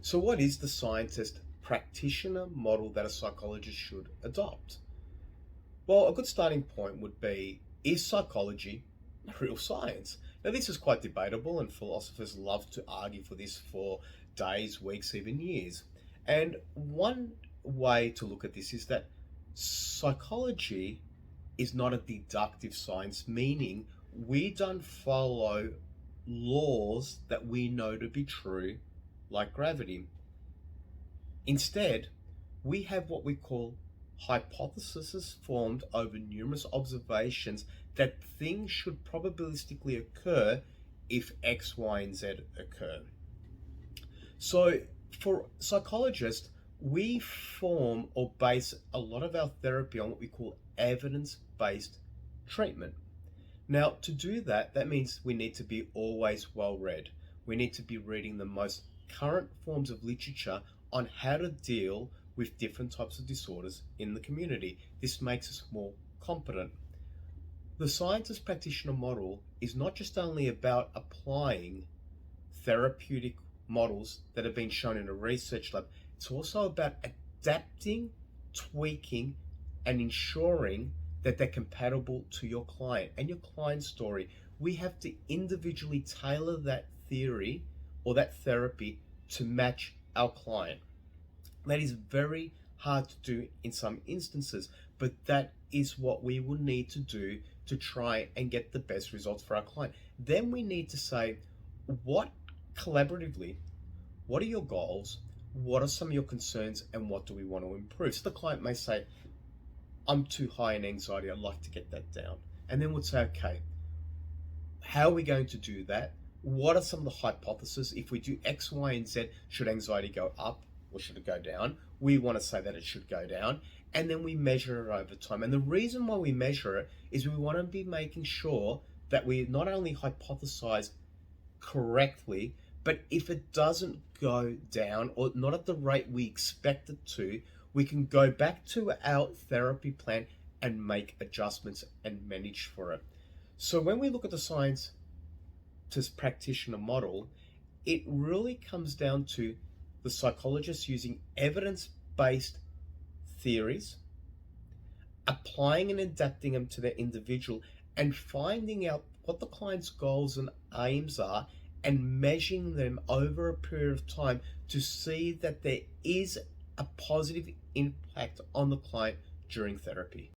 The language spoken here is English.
So, what is the scientist practitioner model that a psychologist should adopt? Well, a good starting point would be, is psychology a real science? Now, this is quite debatable, and philosophers love to argue for this for days, weeks, even years. And one way to look at this is that psychology is not a deductive science, meaning we don't follow laws that we know to be true, like gravity. Instead, we have what we call hypotheses formed over numerous observations that things should probabilistically occur if X, Y, and Z occur. So, for psychologists, we form or base a lot of our therapy on what we call evidence based treatment. Now, to do that, that means we need to be always well read. We need to be reading the most current forms of literature on how to deal with different types of disorders in the community. This makes us more competent. The scientist practitioner model is not just only about applying therapeutic models that have been shown in a research lab, it's also about adapting, tweaking, and ensuring that they're compatible to your client and your client's story. We have to individually tailor that theory or that therapy to match our client. That is very hard to do in some instances, but that is what we will need to do to try and get the best results for our client. Then we need to say, what collaboratively, what are your goals? What are some of your concerns, and what do we want to improve? So the client may say, I'm too high in anxiety, I'd like to get that down. And then we'll say, okay, how are we going to do that? What are some of the hypotheses? If we do X, Y, and Z, should anxiety go up or should it go down? We want to say that it should go down. And then we measure it over time. And the reason why we measure it is we want to be making sure that we not only hypothesize correctly, but if it doesn't go down or not at the rate we expect it to, we can go back to our therapy plan and make adjustments and manage for it. So when we look at the science practitioner model, it really comes down to the psychologist using evidence-based theories, applying and adapting them to their individual, and finding out what the client's goals and aims are and measuring them over a period of time to see that there is a positive impact on the client during therapy.